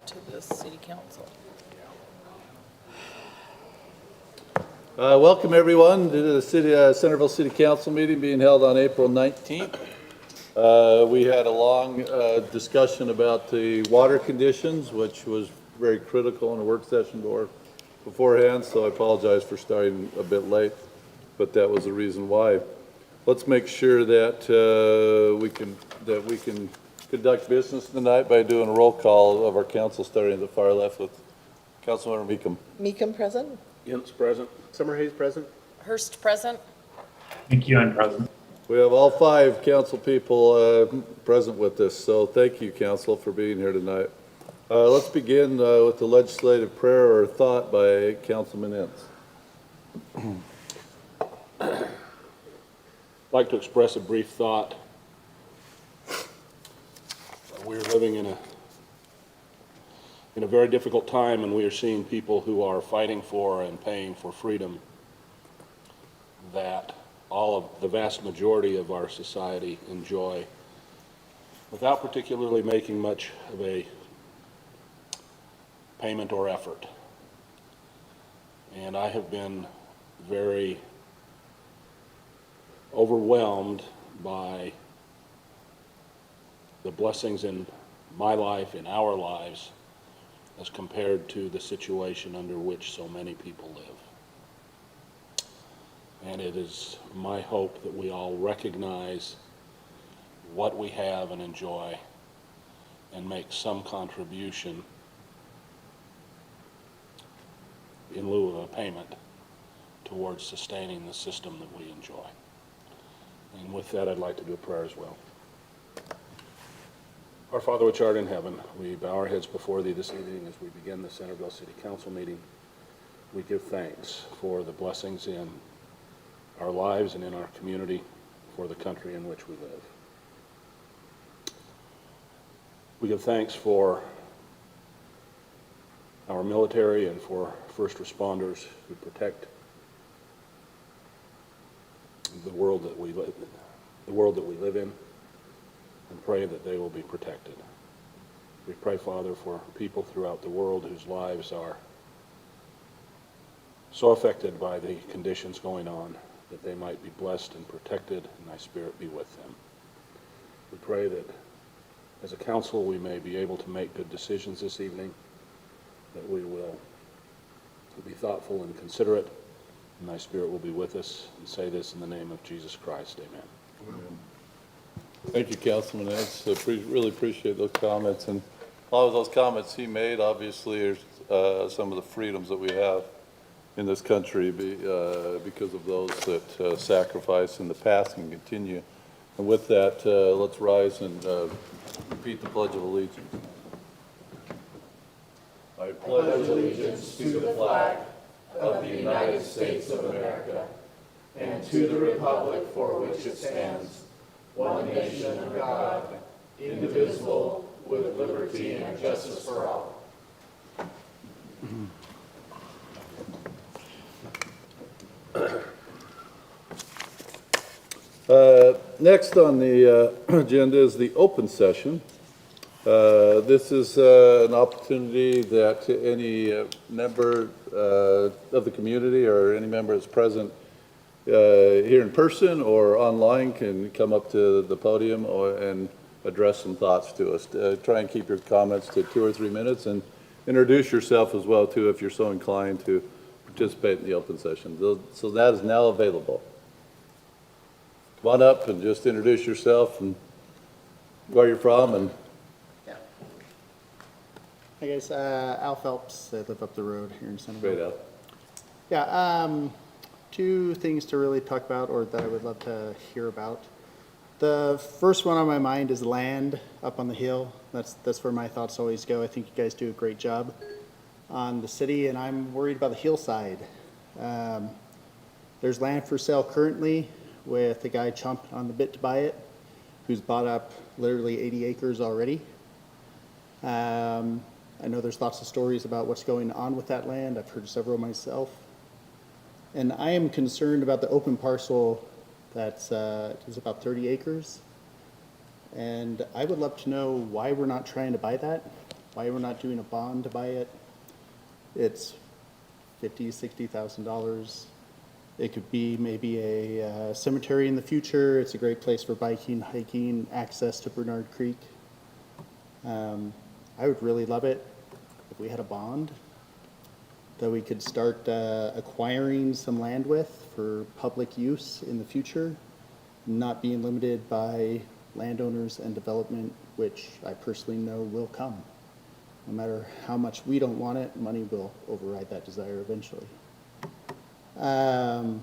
to the city council. Welcome everyone to the Centerville City Council meeting being held on April 19th. We had a long discussion about the water conditions, which was very critical in a work session beforehand, so I apologize for starting a bit late, but that was the reason why. Let's make sure that we can conduct business tonight by doing a roll call of our council, starting at the far left with Councilmember Meekum. Meekum present. Yent's present. Summerhays present. Hurst present. McEwen present. We have all 5 council people present with us, so thank you, council, for being here tonight. Let's begin with the legislative prayer or thought by Councilman Ince. I'd like to express a brief thought. We're living in a very difficult time, and we are seeing people who are fighting for and paying for freedom that all of the vast majority of our society enjoy without particularly making much of a payment or effort. And I have been very overwhelmed by the blessings in my life, in our lives, as compared to the situation under which so many people live. And it is my hope that we all recognize what we have and enjoy and make some contribution in lieu of a payment towards sustaining the system that we enjoy. And with that, I'd like to do a prayer as well. Our Father which art in heaven, we bow our heads before thee this evening as we begin the Centerville City Council meeting. We give thanks for the blessings in our lives and in our community, for the country in which we live. We give thanks for our military and for first responders who protect the world that we live in, and pray that they will be protected. We pray, Father, for people throughout the world whose lives are so affected by the conditions going on, that they might be blessed and protected, and thy Spirit be with them. We pray that as a council we may be able to make good decisions this evening, that we will be thoughtful and considerate, and thy Spirit will be with us. And say this in the name of Jesus Christ. Amen. Amen. Thank you, Councilman Ince. Really appreciate those comments, and a lot of those comments he made obviously are some of the freedoms that we have in this country because of those that sacrifice in the past and continue. And with that, let's rise and repeat the Pledge of Allegiance. I pledge allegiance to the flag of the United States of America and to the republic for which it stands, one nation under God, indivisible, with liberty and justice for all. Next on the agenda is the open session. This is an opportunity that any member of the community or any member that's present here in person or online can come up to the podium and address some thoughts to us. Try and keep your comments to 2 or 3 minutes, and introduce yourself as well too if you're so inclined to participate in the open session. So that is now available. Come on up and just introduce yourself and where you're from. And Hi guys, Al Phelps. I live up the road here in Centerville. Great, Al. Yeah, 2 things to really talk about, or that I would love to hear about. The first one on my mind is land up on the hill. That's where my thoughts always go. I think you guys do a great job on the city, and I'm worried about the hillside. There's land for sale currently with a guy chomping on the bit to buy it, who's bought up literally 80 acres already. I know there's lots of stories about what's going on with that land. I've heard several myself. And I am concerned about the open parcel that's is about 30 acres. And I would love to know why we're not trying to buy that. why we're not doing a bond to buy it. It's $50,000-$60,000. It could be maybe a cemetery in the future. It's a great place for biking, hiking, access to Bernard Creek. I would really love it if we had a bond that we could start acquiring some land with for public use in the future, not being limited by landowners and development, which I personally know will come. No matter how much we don't want it, money will override that desire eventually. That's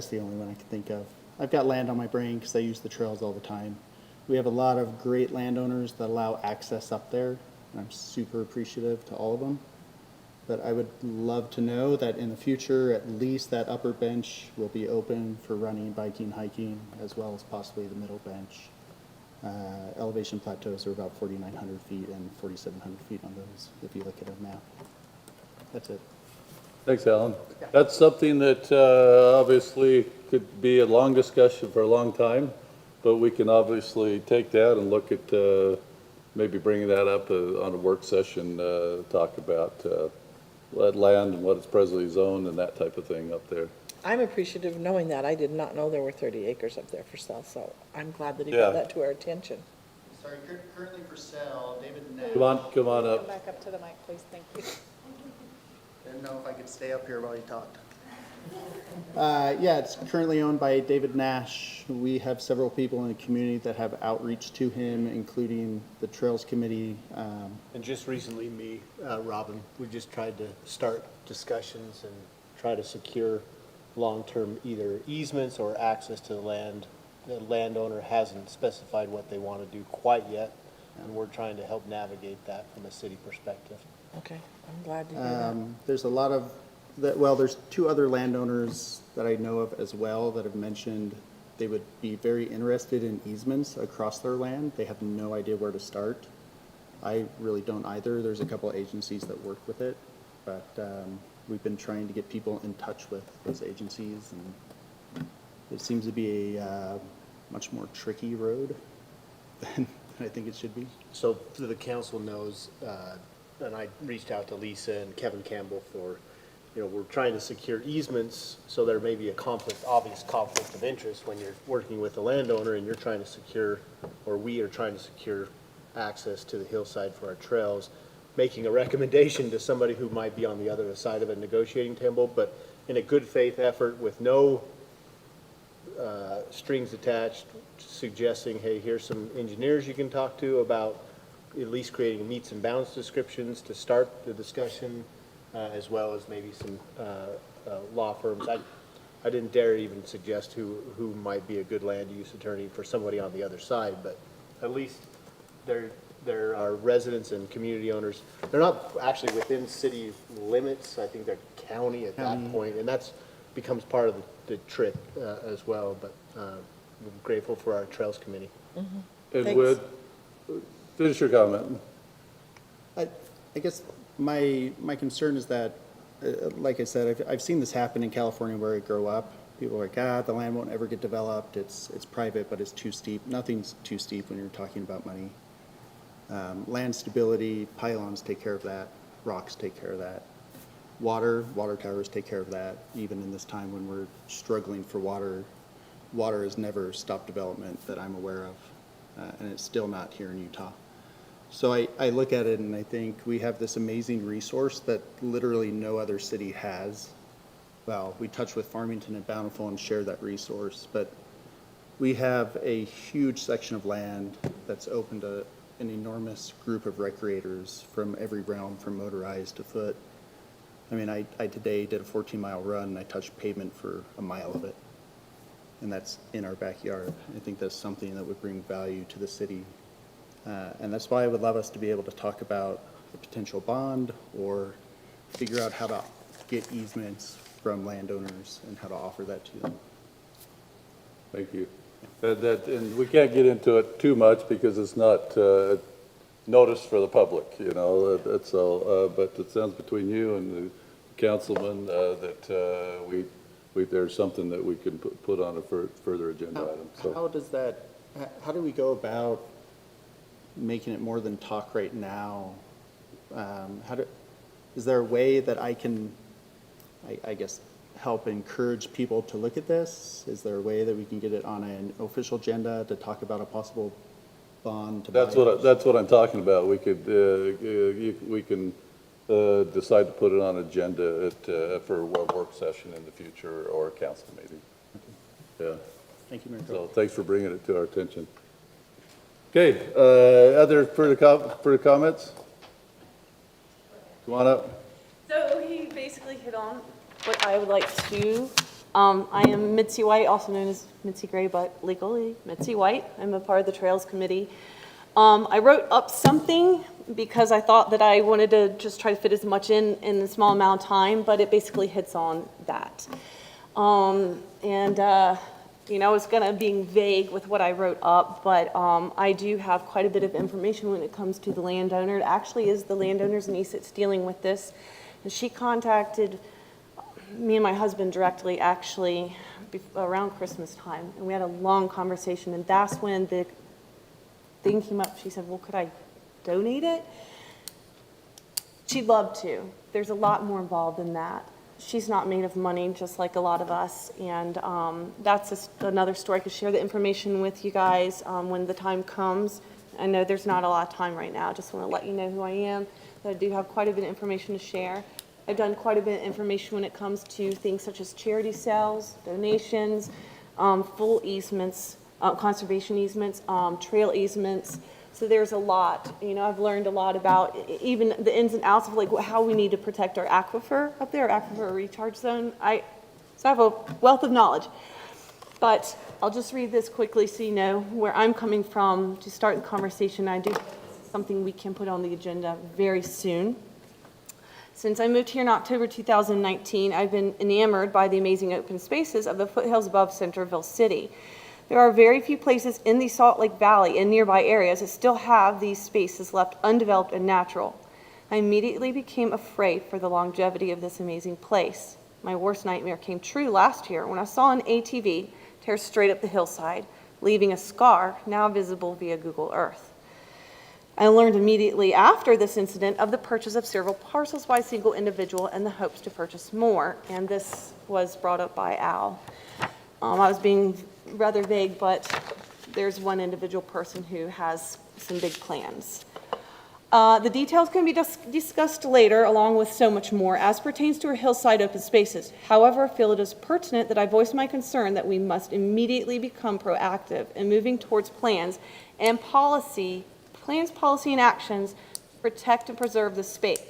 the only one I can think of. I've got land on my brain because I use the trails all the time. We have a lot of great landowners that allow access up there, and I'm super appreciative to all of them. But I would love to know that in the future, at least that upper bench will be open for running, biking, hiking, as well as possibly the middle bench. Elevation plateaus are about 4,900 feet and 4,700 feet on those, if you look at a map. That's it. Thanks, Alan. That's something that obviously could be a long discussion for a long time, but we can obviously take that and look at maybe bringing that up on a work session, talk about land and what is presently zoned and that type of thing up there. I'm appreciative of knowing that. I did not know there were 30 acres up there for sale, so I'm glad that he Yeah. brought that to our attention. Sorry, currently for sale, David Nash. Come on Come up. back up to the mic, please, thank you. Didn't know if I could stay up here while you talked. Yeah, it's currently owned by David Nash. We have several people in the community that have outreach to him, including the Trails Committee. And just recently, me, Robin, we just tried to start discussions and try to secure long-term either easements or access to the land. The landowner hasn't specified what they want to do quite yet, and we're trying to help navigate that from a city perspective. Okay, I'm glad to hear that. There's a lot of, there's two other landowners that I know of as well that have mentioned they would be very interested in easements across their land. They have no idea where to start. I really don't either. There's a couple agencies that work with it, but we've been trying to get people in touch with those agencies, and it seems to be a much more tricky road than I think it should be. So the council knows, and I reached out to Lisa and Kevin Campbell for, we're trying to secure easements, so there may be a obvious conflict of interest when you're working with a landowner and you're trying to secure, or we are trying to secure access to the hillside for our trails, making a recommendation to somebody who might be on the other side of a negotiating table, but in a good faith effort with no strings attached, suggesting, hey, here's some engineers you can talk to about at least creating meets and bounds descriptions to start the discussion, as well as maybe some law firms. I didn't dare even suggest who might be a good land use attorney for somebody on the other side, but at least there are residents and community owners. They're not actually within city limits. I think they're county at that point, and that's becomes part of the trick as well. But we're grateful for our Trails Committee. And Thanks. Wood, finish your comment. I guess my concern is that, like I said, I've seen this happen in California where I grow up. People are like, the land won't ever get developed. It's private, but it's too steep. Nothing's too steep when you're talking about money. Land stability, pylons take care of that. Rocks take care of that. Water towers take care of that. Even in this time when we're struggling for water, water has never stopped development that I'm aware of, and it's still not here in Utah. So I look at it and I think we have this amazing resource that literally no other city has. Well, we touch with Farmington and Bountiful and share that resource, but we have a huge section of land that's open to an enormous group of recreators from every realm, from motorized to foot. I mean, I today did a 14-mile run and I touched pavement for a mile of it, and that's in our backyard. I think that's something that would bring value to the city. And that's why I would love us to be able to talk about a potential bond or figure out how to get easements from landowners and how to offer that to them. Thank you. And we can't get into it too much because it's not noticed for the public, that's all. But it sounds between you and the councilman that there's something that we can put on a further agenda item. So How do we go about making it more than talk right now, is there a way that I can, I guess, help encourage people to look at this? Is there a way that we can get it on an official agenda to talk about a possible bond? That's what I'm talking about. We could, we can decide to put it on agenda for a work session in the future or a council meeting. Yeah. Thank you, Mayor. So thanks for bringing it to our attention. Okay, other further comments? Come on up. So he basically hit on what I would like to do. I am Mitzi White, also known as Mitzi Gray, but legally Mitzi White. I'm a part of the Trails Committee. I wrote up something because I thought that I wanted to just try to fit as much in a small amount of time, but it basically hits on that. You know, I was gonna being vague with what I wrote up, but I do have quite a bit of information when it comes to the landowner. It actually is the landowner's niece that's dealing with this. And she contacted me and my husband directly, actually, around Christmas time. And we had a long conversation, and that's when the thing came up. She said, well, could I donate it? She'd love to. There's a lot more involved than that. She's not made of money, just like a lot of us, and that's just another story. I could share the information with you guys when the time comes. I know there's not a lot of time right now. I just want to let you know who I am, but I do have quite a bit of information to share. I've done quite a bit of information when it comes to things such as charity sales, donations, full easements, conservation easements, trail easements. So there's a lot. You know, I've learned a lot about even the ins and outs of like how we need to protect our aquifer up there, aquifer recharge zone. So I have a wealth of knowledge. But I'll just read this quickly so you know where I'm coming from to start the conversation. I do something we can put on the agenda very soon. Since I moved here in October 2019, I've been enamored by the amazing open spaces of the foothills above Centerville City. There are very few places in the Salt Lake Valley and nearby areas that still have these spaces left undeveloped and natural. I immediately became afraid for the longevity of this amazing place. My worst nightmare came true last year when I saw an ATV tear straight up the hillside, leaving a scar now visible via Google Earth. I learned immediately after this incident of the purchase of several parcels by a single individual and the hopes to purchase more, and this was brought up by Al. I was being rather vague, but there's one individual person who has some big plans. The details can be discussed later, along with so much more, as pertains to our hillside open spaces. However, I feel it is pertinent that I voice my concern that we must immediately become proactive in moving towards plans, policy, and actions to protect and preserve this space.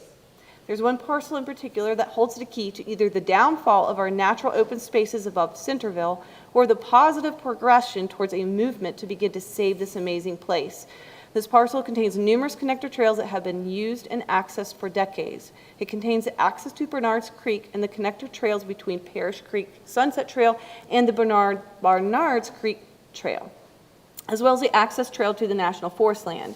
There's one parcel in particular that holds the key to either the downfall of our natural open spaces above Centerville or the positive progression towards a movement to begin to save this amazing place. This parcel contains numerous connector trails that have been used and accessed for decades. It contains the access to Bernards Creek and the connector trails between Parish Creek Sunset Trail and the Bernards Creek Trail, as well as the access trail to the National Forest land.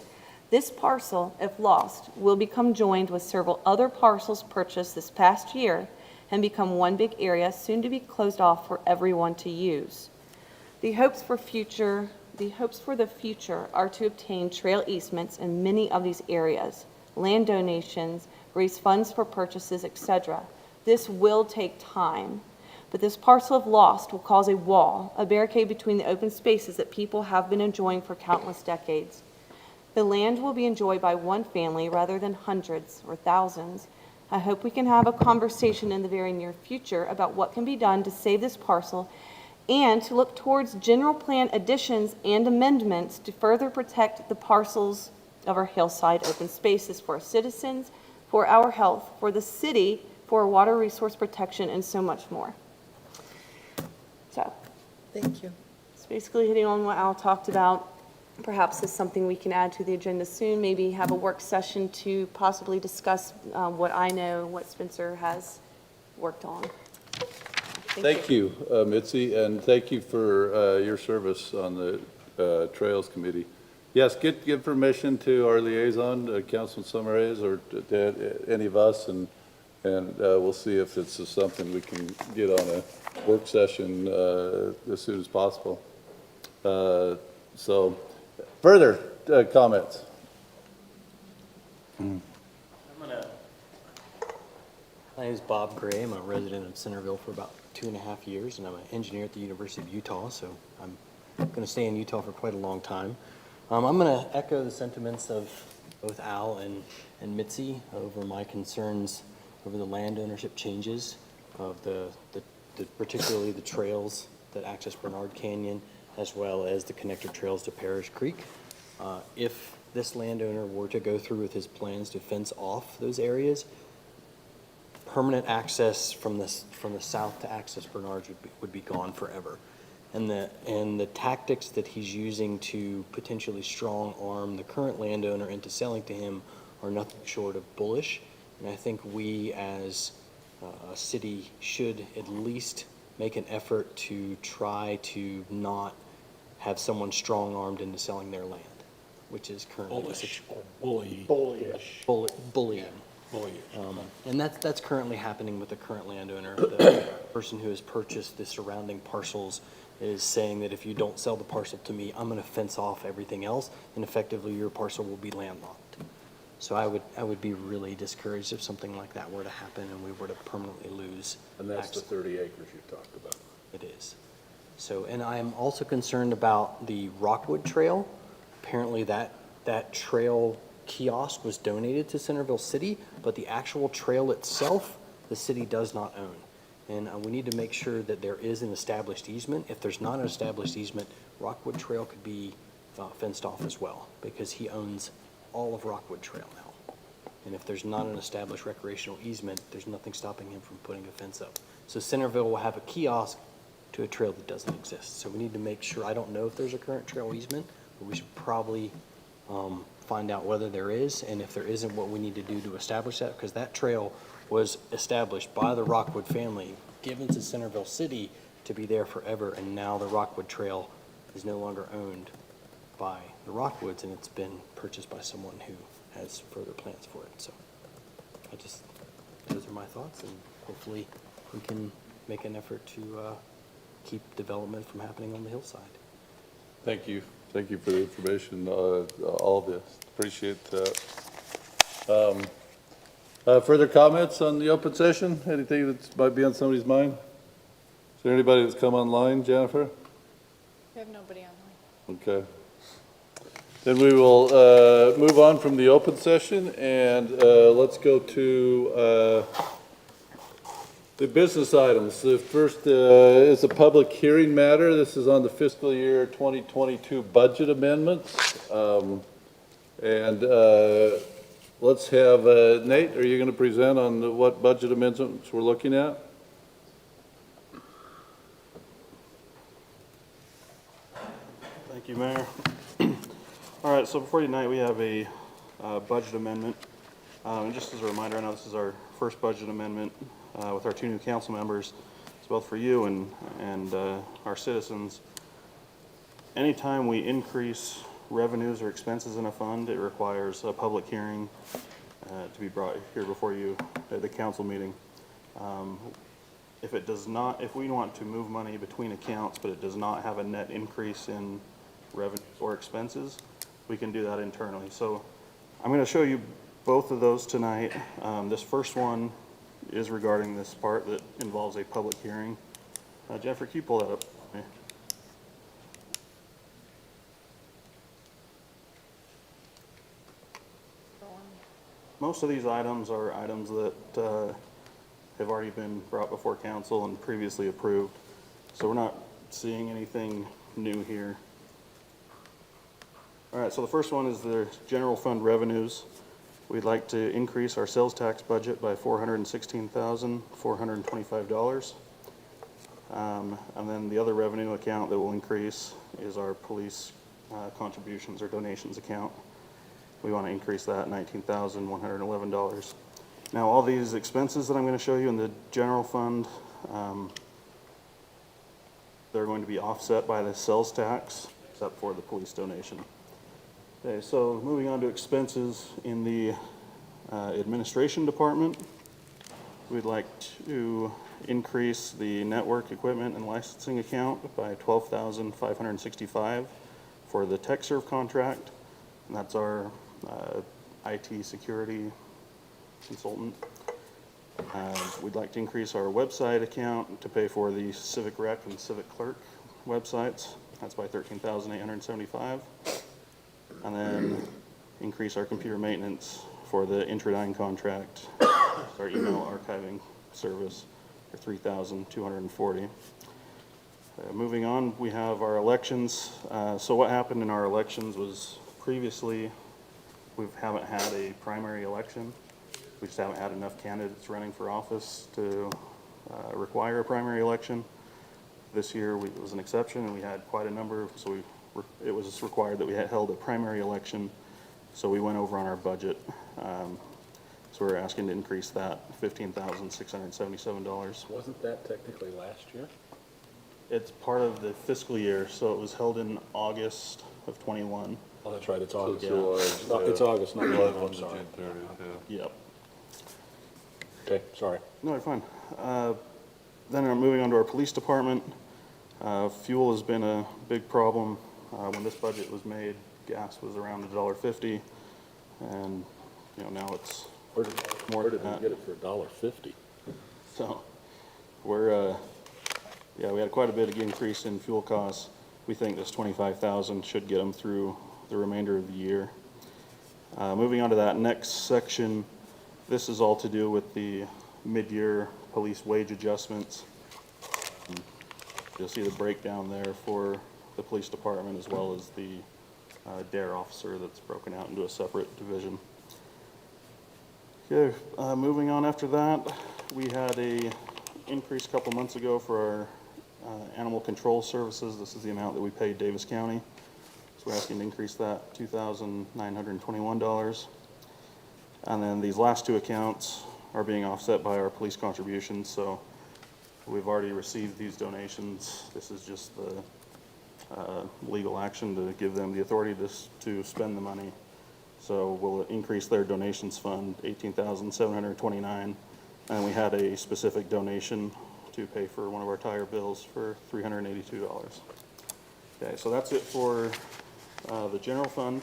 This parcel, if lost, will become joined with several other parcels purchased this past year and become one big area soon to be closed off for everyone to use. The hopes for the future are to obtain trail easements in many of these areas, land donations, raise funds for purchases, etc. This will take time, but this parcel of lost will cause a wall, a barricade between the open spaces that people have been enjoying for countless decades. The land will be enjoyed by one family rather than hundreds or thousands. I hope we can have a conversation in the very near future about what can be done to save this parcel and to look towards general plan additions and amendments to further protect the parcels of our hillside open spaces for our citizens, for our health, for the city, for water resource protection, and so much more. So, Thank you. it's basically hitting on what Al talked about. Perhaps is something we can add to the agenda soon, maybe have a work session to possibly discuss what I know, what Spencer has worked on. Thank you, Mitzi, and thank you for your service on the Trails Committee. Yes, get permission to our liaison, Councilman Summers, or to any of us, and we'll see if it's something we can get on a work session as soon as possible. So, further comments? My name is Bob Gray. I'm a resident of Centerville for about 2.5 years, and I'm an engineer at the University of Utah, so I'm going to stay in Utah for quite a long time. I'm going to echo the sentiments of both Al and Mitzi over my concerns over the land ownership changes of particularly the trails that access Bernard Canyon, as well as the connector trails to Parish Creek. If this landowner were to go through with his plans to fence off those areas, permanent access from the south to access Bernard would be gone forever. And the tactics that he's using to potentially strong arm the current landowner into selling to him are nothing short of bullish. And I think we as a city should at least make an effort to try to not have someone strong armed into selling their land, which is currently Bullish or bully. bullying. Bully. And that's currently happening with the current landowner. The person who has purchased the surrounding parcels is saying that if you don't sell the parcel to me, I'm going to fence off everything else, and effectively your parcel will be landlocked. So I would be really discouraged if something like that were to happen and we were to permanently lose And that's the access. 30 acres you talked about. It is. So, and I'm also concerned about the Rockwood Trail. Apparently that trail kiosk was donated to Centerville City, but the actual trail itself, the city does not own. And we need to make sure that there is an established easement. If there's not an established easement, Rockwood Trail could be fenced off as well, because he owns all of Rockwood Trail now. And if there's not an established recreational easement, there's nothing stopping him from putting a fence up. So Centerville will have a kiosk to a trail that doesn't exist. So we need to make sure, I don't know if there's a current trail easement, but we should probably find out whether there is, and if there isn't, what we need to do to establish that, because that trail was established by the Rockwood family, given to Centerville City to be there forever, and now the Rockwood Trail is no longer owned by the Rockwoods, and it's been purchased by someone who has further plans for it. So those are my thoughts, and hopefully we can make an effort to keep development from happening on the hillside. Thank you. Thank you for the information, all of this. Appreciate that. Further comments on the open session? Anything that might be on somebody's mind? Is there anybody that's come online, Jennifer? We have nobody online. Okay. Then we will move on from the open session, and let's go to the business items. The first is a public hearing matter. This is on the fiscal year 2022 budget amendments. Let's have Nate, are you going to present on what budget amendments we're looking at? Thank you, Mayor. All right, so before you tonight, we have a budget amendment. And just as a reminder, I know this is our first budget amendment with our two new council members. It's both for you and our citizens. Anytime we increase revenues or expenses in a fund, it requires a public hearing to be brought here before you at the council meeting. If it does not, if we want to move money between accounts, but it does not have a net increase in revenues or expenses, we can do that internally. So I'm going to show you both of those tonight. This first one is regarding this part that involves a public hearing. Jennifer, can you pull that up for me? Most of these items are items that have already been brought before council and previously approved. So we're not seeing anything new here. All right, so the first one is the general fund revenues. We'd like to increase our sales tax budget by $416,425. And then the other revenue account that will increase is our police contributions or donations account. We want to increase that $19,111. Now, all these expenses that I'm going to show you in the general fund, they're going to be offset by the sales tax, except for the police donation. Okay, so moving on to expenses in the administration department, we'd like to increase the network equipment and licensing account by $12,565 for the TechServe contract. And that's our IT security consultant. We'd like to increase our website account to pay for the Civic Rec and Civic Clerk websites. That's by $13,875. And then increase our computer maintenance for the Introdyne contract, our email archiving service for $3,240. Moving on, we have our elections. So what happened in our elections was previously we haven't had a primary election. We just haven't had enough candidates running for office to require a primary election. This year it was an exception, and we had quite a number, so it was required that we had held a primary election. So we went over on our budget. So we're asking to increase that $15,677. Wasn't that technically last year? It's part of the fiscal year, so it was held in August of '21. Oh, that's right, it's August. July, It's August, not July, I'm to sorry. June 30th, yeah. Yep. Okay, sorry. No, you're fine. Then moving on to our police department. Fuel has been a big problem. When this budget was made, gas was around $1.50, and now it's Where did more we than that. get it for $1.50? So we're we had quite a bit of increase in fuel costs. We think this $25,000 should get them through the remainder of the year. Moving on to that next section, this is all to do with the mid-year police wage adjustments. You'll see the breakdown there for the police department as well as the DARE officer that's broken out into a separate division. Okay, moving on after that, we had a increase a couple months ago for our animal control services. This is the amount that we paid Davis County. So we're asking to increase that $2,921. And then these last two accounts are being offset by our police contributions. So we've already received these donations. This is just the legal action to give them the authority to spend the money. So we'll increase their donations fund, $18,729. And we had a specific donation to pay for one of our tire bills for $382. Okay, so that's it for the general fund.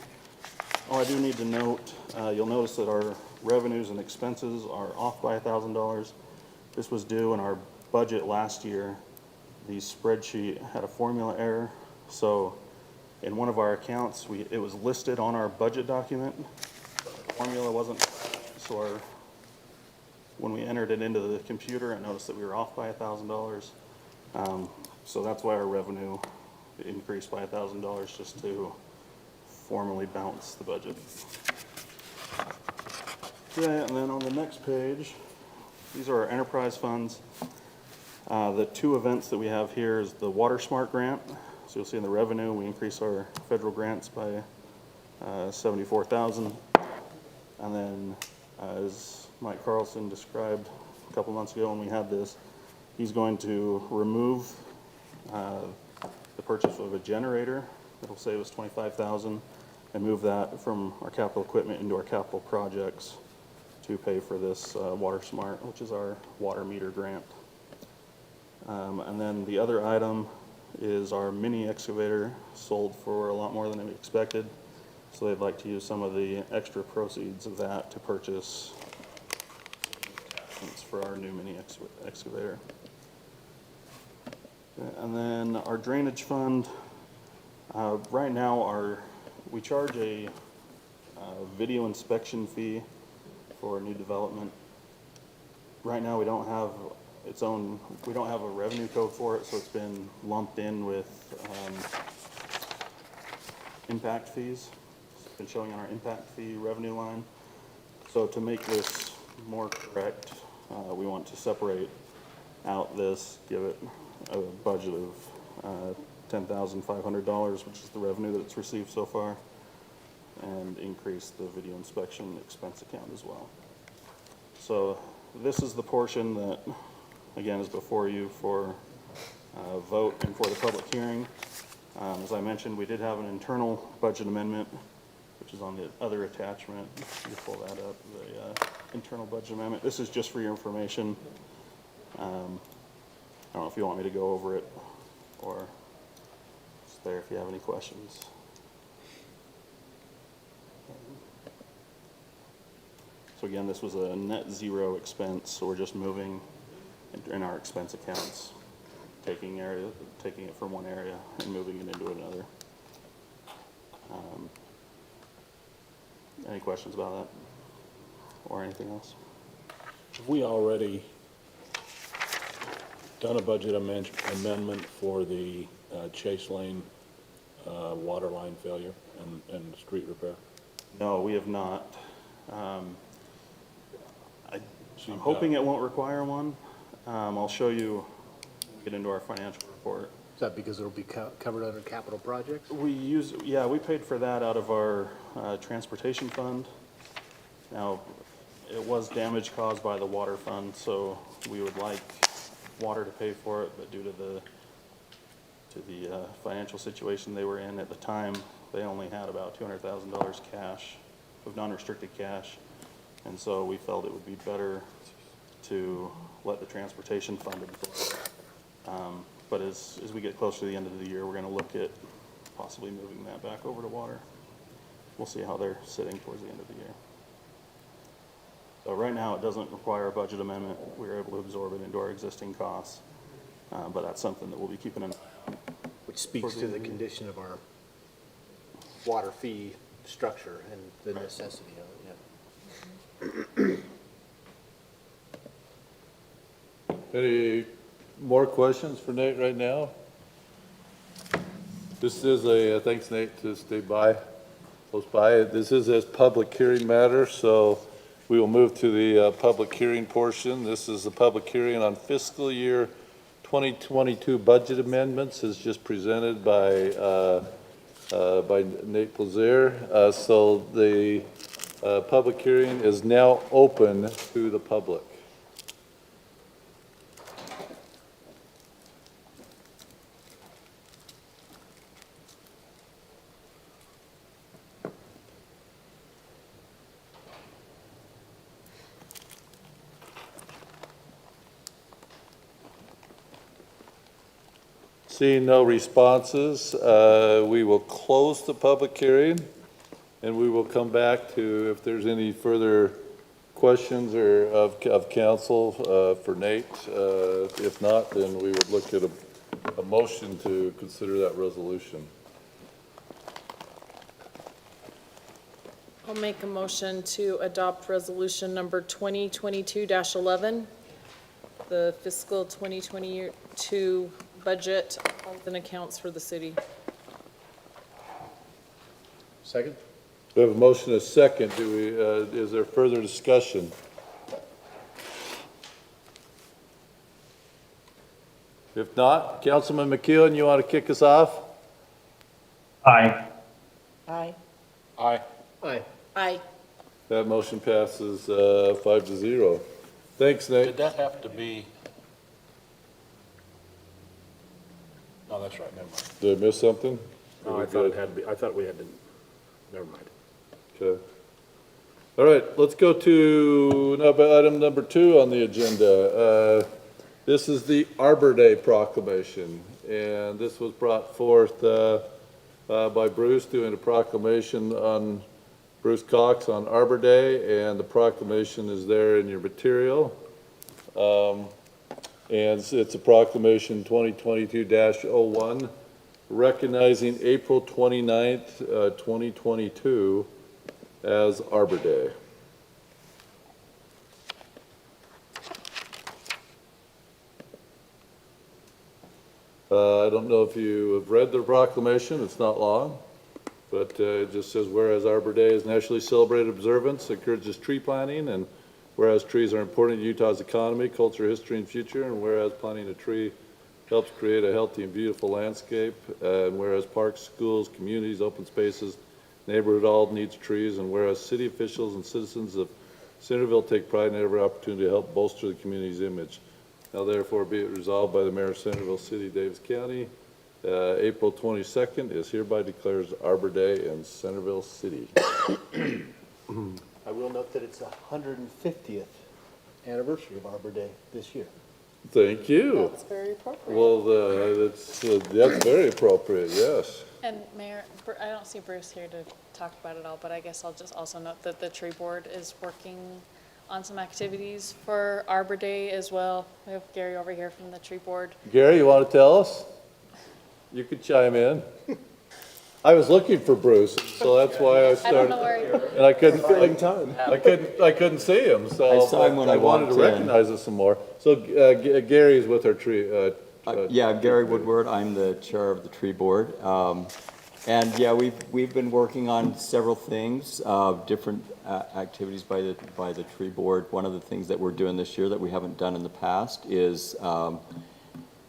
Oh, I do need to note, you'll notice that our revenues and expenses are off by $1,000. This was due in our budget last year. The spreadsheet had a formula error. So in one of our accounts, it was listed on our budget document. The formula wasn't, so when we entered it into the computer, I noticed that we were off by $1,000. So that's why our revenue increased by $1,000, just to formally balance the budget. Okay, and then on the next page, these are our enterprise funds. The two events that we have here is the Water Smart grant. So you'll see in the revenue, we increase our federal grants by $74,000. And then as Mike Carlson described a couple months ago when we had this, he's going to remove the purchase of a generator that'll save us $25,000 and move that from our capital equipment into our capital projects to pay for this Water Smart, which is our water meter grant. And then the other item is our mini excavator, sold for a lot more than we expected. So they'd like to use some of the extra proceeds of that to purchase for our new mini excavator. And then our drainage fund, right now we charge a video inspection fee for new development. Right now we don't have we don't have a revenue code for it, so it's been lumped in with impact fees. It's been showing on our impact fee revenue line. So to make this more correct, we want to separate out this, give it a budget of $10,500, which is the revenue that it's received so far, and increase the video inspection expense account as well. So this is the portion that, again, is before you for vote and for the public hearing. As I mentioned, we did have an internal budget amendment, which is on the other attachment. You pull that up, the internal budget amendment. This is just for your information. I don't know if you want me to go over it or it's there if you have any questions. So again, this was a net zero expense, so we're just moving in our expense accounts, taking it from one area and moving it into another. Any questions about that? Or anything else? Have we already done a budget amendment for the Chase Lane water line failure and street repair? No, we have not. I'm So you've hoping got- it won't require one. I'll show you, when we get into our financial report. Is that because it'll be covered under capital projects? We paid for that out of our transportation fund. Now, it was damage caused by the water fund, so we would like water to pay for it, but due to the financial situation they were in at the time, they only had about $200,000 cash, of non-restricted cash. And so we felt it would be better to let the transportation fund absorb it. But as we get closer to the end of the year, we're gonna look at possibly moving that back over to water. We'll see how they're sitting towards the end of the year. So right now, it doesn't require a budget amendment. We were able to absorb it into our existing costs. But that's something that we'll be keeping an eye on. Which speaks to the condition of our water fee structure and the necessity of it, yeah. Any more questions for Nate right now? This is thanks Nate to stay close by. This is a public hearing matter, so we will move to the public hearing portion. This is the public hearing on fiscal year 2022 budget amendments, as just presented by Nate Plaisir. So the public hearing is now open to the public. Seeing no responses, we will close the public hearing, and we will come back to if there's any further questions or of council for Nate. If not, then we would look at a motion to consider that resolution. I'll make a motion to adopt resolution number 2022-11, the fiscal 2022 budget and accounts for the city. Second? We have a motion, a second. Is there further discussion? If not, Councilman McKeown, you want to kick us off? Aye. Aye. Aye. Aye. Aye. That motion passes 5-0. Thanks, Did Nate. that have to be? No, that's right, never mind. Did I miss something? No, I thought it had to be, I thought we had to, never mind. Okay. All right, let's go to item number 2 on the agenda. This is the Arbor Day Proclamation, and this was brought forth by Bruce doing a proclamation on Bruce Cox on Arbor Day, and the proclamation is there in your material. And it's a proclamation 2022-01, recognizing April 29th, 2022 as Arbor Day. I don't know if you have read the proclamation, it's not long, but it just says, whereas Arbor Day is nationally celebrated observance, encourages tree planting, and whereas trees are important to Utah's economy, culture, history, and future, and whereas planting a tree helps create a healthy and beautiful landscape, and whereas parks, schools, communities, open spaces, neighborhood all needs trees, and whereas city officials and citizens of Centerville take pride in every opportunity to help bolster the community's image. Now therefore be it resolved by the Mayor of Centerville City, Davis County, April 22nd is hereby declares Arbor Day in Centerville City. I will note that it's the 150th anniversary of Arbor Day this year. Thank you. That's very appropriate. Well, that's very appropriate, yes. And Mayor, I don't see Bruce here to talk about it all, but I guess I'll just also note that the tree board is working on some activities for Arbor Day as well. We have Gary over here from the tree board. Gary, you want to tell us? You could chime in. I was looking for Bruce, so that's why I I don't know started, where, and I couldn't see him, so I saw him when I wanted to walked in. recognize us some more. So Gary is with our tree, Yeah, I'm Gary Woodward. I'm the chair of the tree board. And yeah, we've been working on several things, different activities by the tree board. One of the things that we're doing this year that we haven't done in the past is an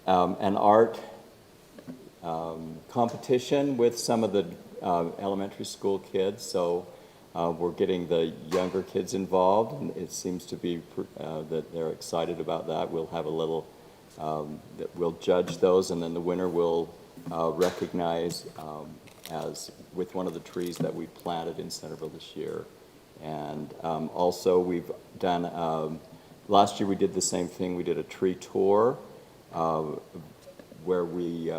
art competition with some of the elementary school kids. So we're getting the younger kids involved, and it seems to be that they're excited about that. We'll have a little, that we'll judge those, and then the winner will recognize as with one of the trees that we planted in Centerville this year. And also we've done, last year we did the same thing. We did a tree tour where we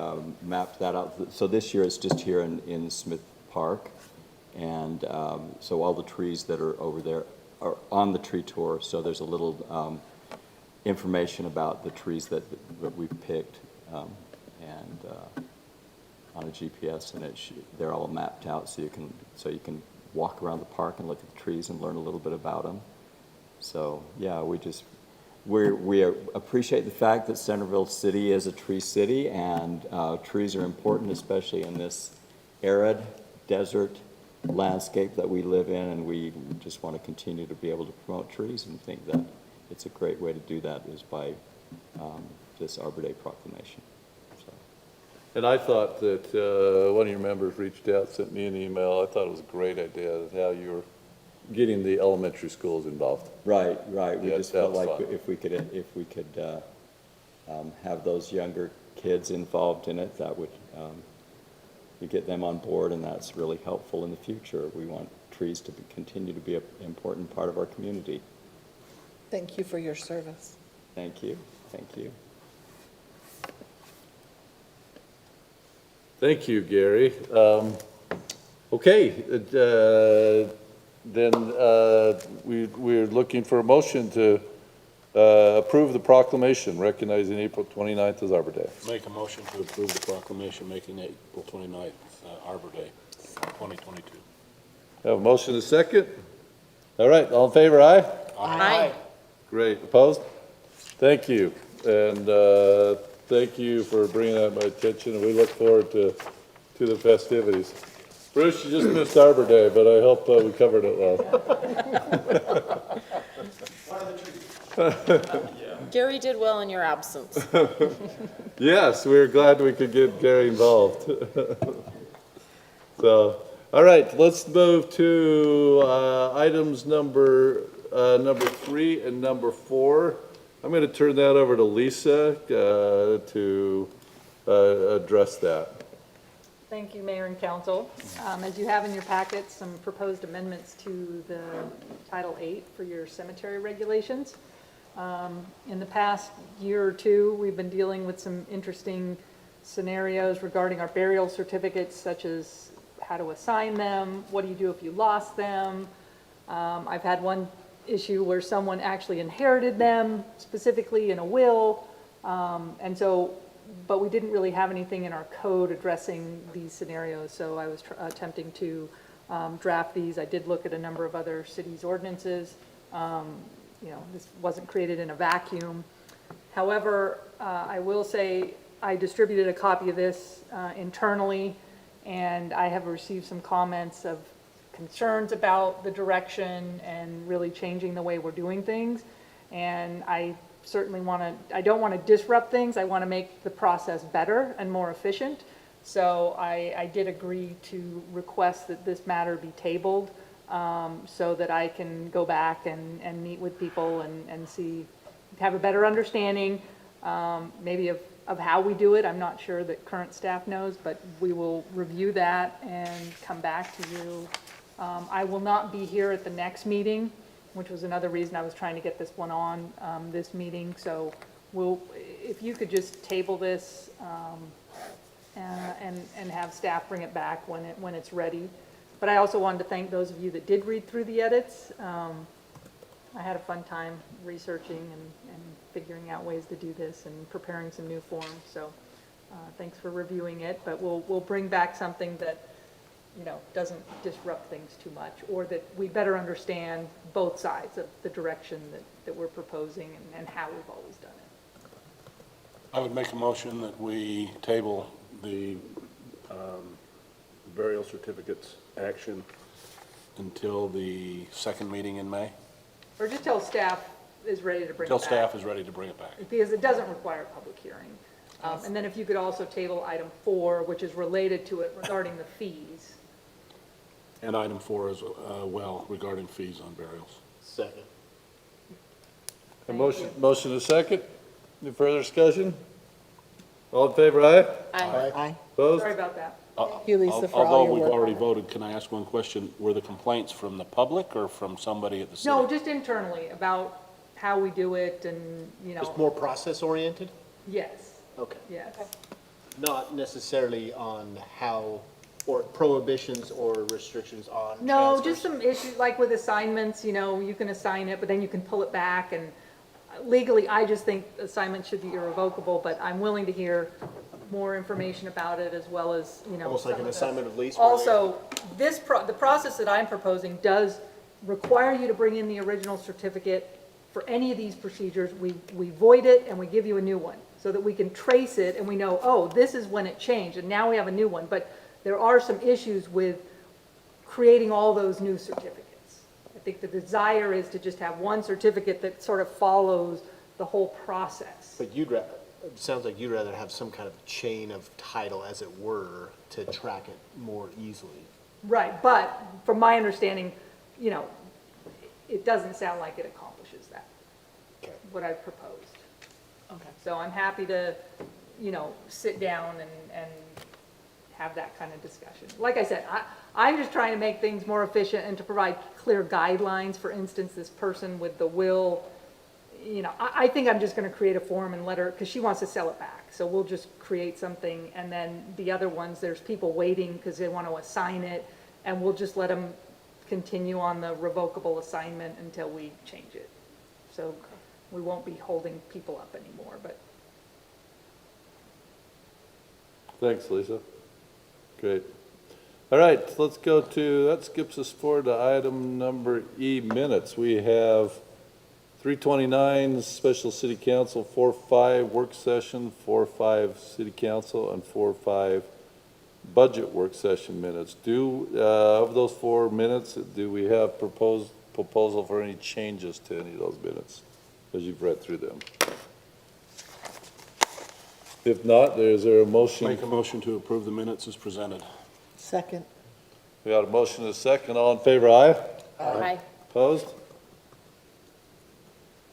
mapped that out. So this year it's just here in Smith Park. And so all the trees that are over there are on the tree tour. So there's a little information about the trees that we picked and on a GPS, and they're all mapped out so you can walk around the park and look at the trees and learn a little bit about them. So yeah, we appreciate the fact that Centerville City is a tree city, and trees are important, especially in this arid desert landscape that we live in, and we just want to continue to be able to promote trees, and think that it's a great way to do that is by this Arbor Day Proclamation. So. and I thought that one of your members reached out, sent me an email. I thought it was a great idea how you were getting the elementary schools involved. Right. We Yeah, just felt that's like fun. if we could have those younger kids involved in it, that would we get them on board, and that's really helpful in the future. We want trees to continue to be an important part of our community. Thank you for your service. Thank you. Thank you. Thank you, Gary. Okay, then we're looking for a motion to approve the proclamation recognizing April 29th as Arbor Day. Make a motion to approve the proclamation making April 29th Arbor Day, 2022. Have a motion and a second? All right, all in favor, aye? Aye. Great, opposed? Thank you, and thank you for bringing that to my attention, and we look forward to the festivities. Bruce, you just missed Arbor Day, but I hope we covered it well. Gary did well in your absence. Yes, we're glad we could get Gary involved. So, all right, let's move to items number 3 and number 4. I'm going to turn that over to Lisa to address that. Thank you, Mayor and Council. As you have in your packet, some proposed amendments to the Title 8 for your cemetery regulations. In the past year or two, we've been dealing with some interesting scenarios regarding our burial certificates, such as how to assign them, what do you do if you lost them. I've had one issue where someone actually inherited them, specifically in a will, but we didn't really have anything in our code addressing these scenarios, so I was attempting to draft these. I did look at a number of other cities' ordinances. This wasn't created in a vacuum. However, I will say I distributed a copy of this internally, and I have received some comments of concerns about the direction and really changing the way we're doing things. And I certainly I don't want to disrupt things. I want to make the process better and more efficient. So I did agree to request that this matter be tabled so that I can go back and meet with people and have a better understanding maybe of how we do it. I'm not sure that current staff knows, but we will review that and come back to you. I will not be here at the next meeting, which was another reason I was trying to get this one on this meeting. So if you could just table this and have staff bring it back when it's ready. But I also wanted to thank those of you that did read through the edits. I had a fun time researching and figuring out ways to do this and preparing some new forms, so thanks for reviewing it, but we'll bring back something that, you know, doesn't disrupt things too much, or that we better understand both sides of the direction that we're proposing and how we've always done it. I would make a motion that we table the burial certificates action until the second meeting in May, Or just till staff is ready to bring it until back. staff is ready to bring it back. Because it doesn't require a public hearing. And then if you could also table item 4, which is related to it regarding the fees. And item 4 is, well, regarding fees on burials. Second. A motion and a second. Any further discussion? All in favor, aye? Aye. Opposed? Sorry about that. Thank you, Lisa, for all Although your we've work. already voted, can I ask one question? Were the complaints from the public or from somebody at the city? No, just internally about how we do it and, you know. Just more process-oriented? Yes, Okay. yes. Not necessarily on how, or prohibitions or restrictions on No, transfers? just some issues, like with assignments, you know, you can assign it, but then you can pull it back, and legally, I just think assignments should be irrevocable, but I'm willing to hear more information about it, as well as, you know. Almost like some an of the- assignment of lease? where we- Also, the process that I'm proposing does require you to bring in the original certificate for any of these procedures. We void it and we give you a new one, so that we can trace it and we know, oh, this is when it changed, and now we have a new one. But there are some issues with creating all those new certificates. I think the desire is to just have one certificate that sort of follows the whole process. But it sounds like you'd rather have some kind of chain of title, as it were, to track it more easily. Right, but from my understanding, you know, it doesn't sound like it accomplishes that, Okay. what I've proposed. Okay. So I'm happy to, you know, sit down and have that kind of discussion. Like I said, I'm just trying to make things more efficient and to provide clear guidelines. For instance, this person with the will, you know, I think I'm just gonna create a form and let her, because she wants to sell it back. So we'll just create something, and then the other ones, there's people waiting because they want to assign it, and we'll just let them continue on the revocable assignment until we change it. So we won't be holding people up anymore, but. Thanks, Lisa. Great. All right, let's go to, that skips us forward to item number E, minutes. We have 329, special city council, 4-5 work session, 4-5 city council, and 4-5 budget work session minutes. Of those 4 minutes, do we have proposal for any changes to any of those minutes, as you've read through them? If not, is there a motion? Make a motion to approve the minutes as presented. Second. We got a motion and a second. All in favor, aye? Aye. Opposed?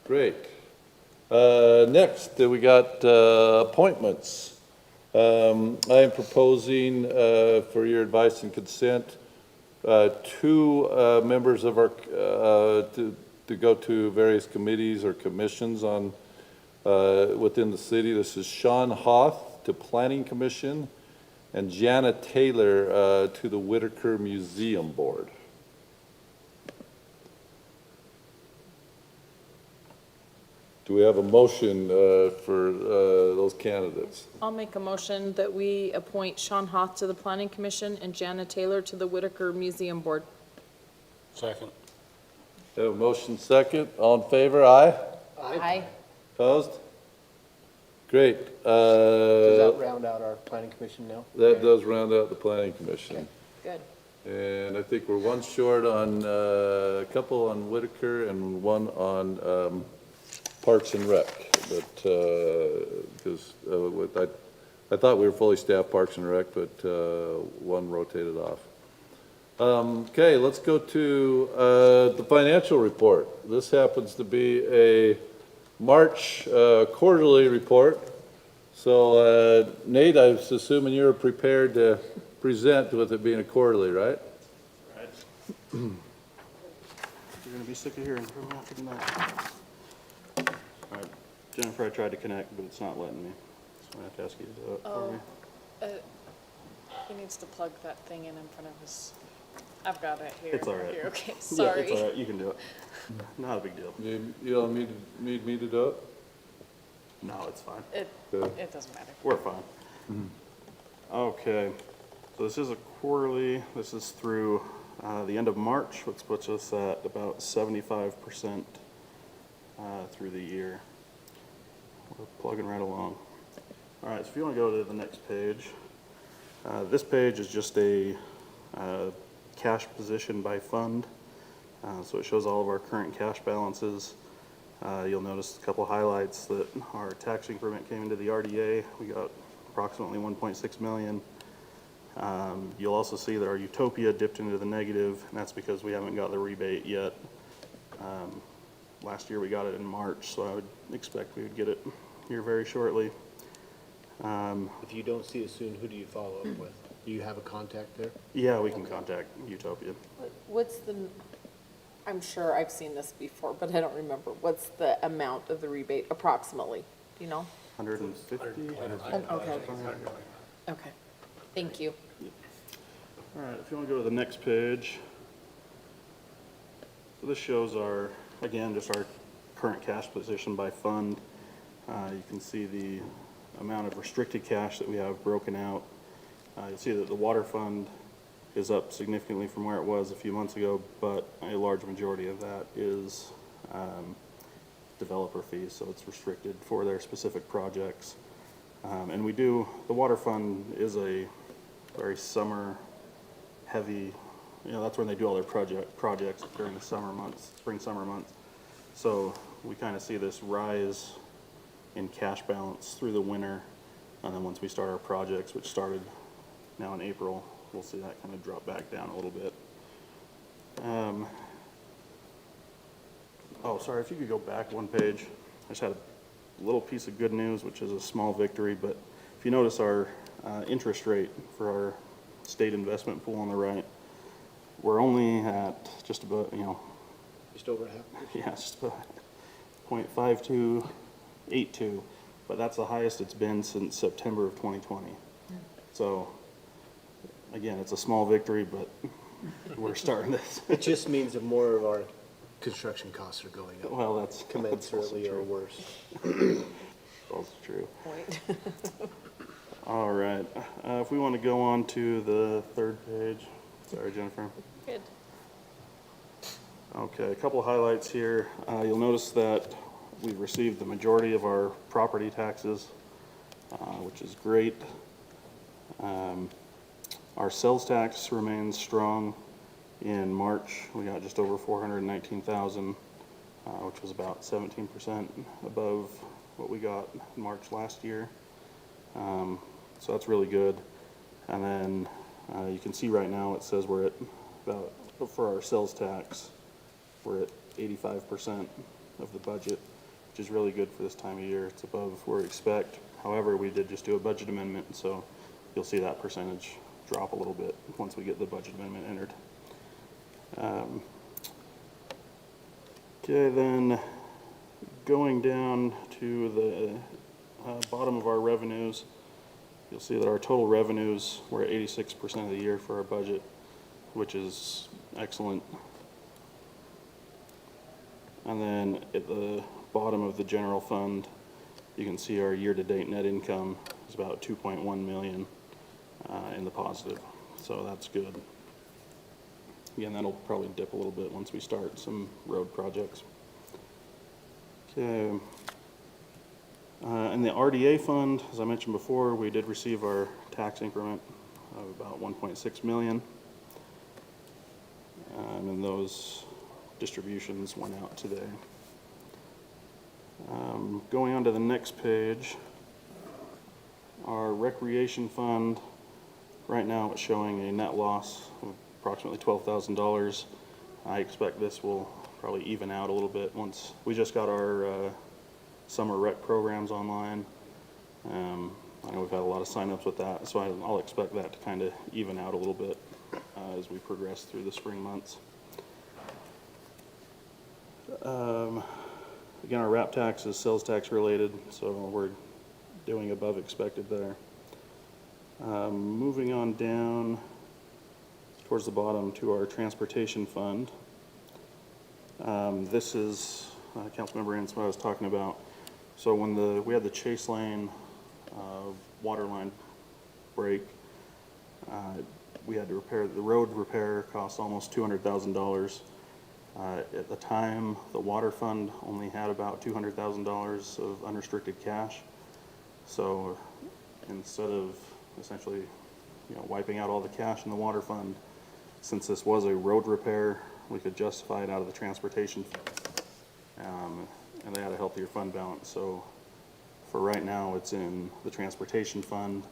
Great. Next, we got appointments. I am proposing, for your advice and consent, 2 members of our, to go to various committees or commissions on, within the city. This is Sean Hoth to Planning Commission and Jana Taylor to the Whitaker Museum Board. Do we have a motion for those candidates? I'll make a motion that we appoint Sean Hoth to the Planning Commission and Jana Taylor to the Whitaker Museum Board. Second. Have a motion second. All in favor, aye? Aye. Opposed? Great. Does that round out our planning commission now? That does round out the Planning Commission. Good. And I think we're one short on, a couple on Whitaker and one on Parks and Rec. But, because I thought we were fully staffed Parks and Rec, but one rotated off. Okay, let's go to the financial report. This happens to be a March quarterly report. So Nate, I was assuming you're prepared to present with it being a quarterly, right? Right. You're gonna be sick of hearing from me after tonight. All right, Jennifer, I tried to connect, but it's not letting me, so I have to ask you to do it for me. He needs to plug that thing in front of his, I've got it here. It's all right. Here, okay, Yeah, sorry. it's all right, you can do it. Not a big deal. You don't need me to do it? No, it's fine. It doesn't matter. We're fine. Okay, so this is a quarterly, this is through the end of March, which puts us at about 75% through the year. We're plugging right along. All right, so if you want to go to the next page, this page is just a cash position by fund. So it shows all of our current cash balances. You'll notice a couple highlights that our tax increment came into the RDA. We got approximately 1.6 million. You'll also see that our Utopia dipped into the negative, and that's because we haven't got the rebate yet. Last year we got it in March, so I would expect we would get it here very shortly. If you don't see it soon, who do you follow up with? Do you have a contact there? Yeah, we can contact Utopia. What's the, I'm sure I've seen this before, but I don't remember. What's the amount of the rebate approximately? Do you know? 150? Okay. Okay. Thank you. All right, if you want to go to the next page. So this shows our, again, just our current cash position by fund. You can see the amount of restricted cash that we have broken out. You'll see that the water fund is up significantly from where it was a few months ago, but a large majority of that is developer fees, so it's restricted for their specific projects. And we do, the water fund is a very summer heavy, you know, that's when they do all their projects during the summer months, spring, summer months. So we kind of see this rise in cash balance through the winter, and then once we start our projects, which started now in April, we'll see that kind of drop back down a little bit. Oh, sorry, if you could go back one page. I just had a little piece of good news, which is a small victory, but if you notice our interest rate for our state investment pool on the right, we're only at just about, you know, Just over half? yeah, it's just about 0.5282, but that's the highest it's been since September of 2020. So, again, it's a small victory, but we're starting this. It just means that more of our construction costs are going up Well, that's commensurately or worse. also true. Point. All right, if we want to go on to the third page. Sorry, Jennifer. Good. Okay, a couple of highlights here. You'll notice that we've received the majority of our property taxes, which is great. Our sales tax remains strong. In March, we got just over 419,000, which was about 17% above what we got in March last year. So that's really good. And then you can see right now it says we're at about, for our sales tax, we're at 85% of the budget, which is really good for this time of year. It's above where we expect. However, we did just do a budget amendment, so you'll see that percentage drop a little bit once we get the budget amendment entered. Okay, then going down to the bottom of our revenues, you'll see that our total revenues were at 86% of the year for our budget, which is excellent. And then at the bottom of the general fund, you can see our year-to-date net income is about 2.1 million in the positive, so that's good. Again, that'll probably dip a little bit once we start some road projects. Okay. In the RDA fund, as I mentioned before, we did receive our tax increment of about 1.6 million. And those distributions went out today. Going on to the next page, our recreation fund, right now it's showing a net loss of approximately $12,000. I expect this will probably even out a little bit once we just got our summer rec programs online. I know we've had a lot of signups with that, so I'll expect that to kind of even out a little bit as we progress through the spring months. Again, our RAP tax is sales tax related, so we're doing above expected there. Moving on down towards the bottom to our transportation fund. This is, Councilmember Ince, what I was talking about. So when we had the Chase Lane water line break, we had to repair, the road repair cost almost $200,000. At the time, the water fund only had about $200,000 of unrestricted cash. So instead of essentially, wiping out all the cash in the water fund, since this was a road repair, we could justify it out of the transportation fund. And they had a healthier fund balance. So for right now, it's in the transportation fund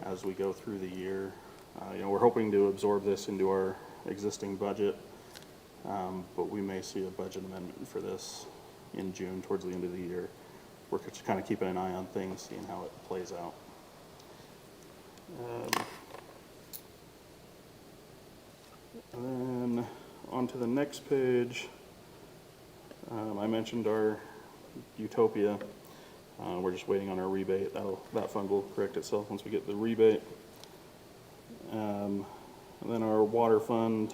as we go through the year. We're hoping to absorb this into our existing budget, but we may see a budget amendment for this in June towards the end of the year. We're just kind of keeping an eye on things, seeing how it plays out. And then on to the next page, I mentioned our Utopia. We're just waiting on our rebate. That fund will correct itself once we get the rebate. And then our water fund,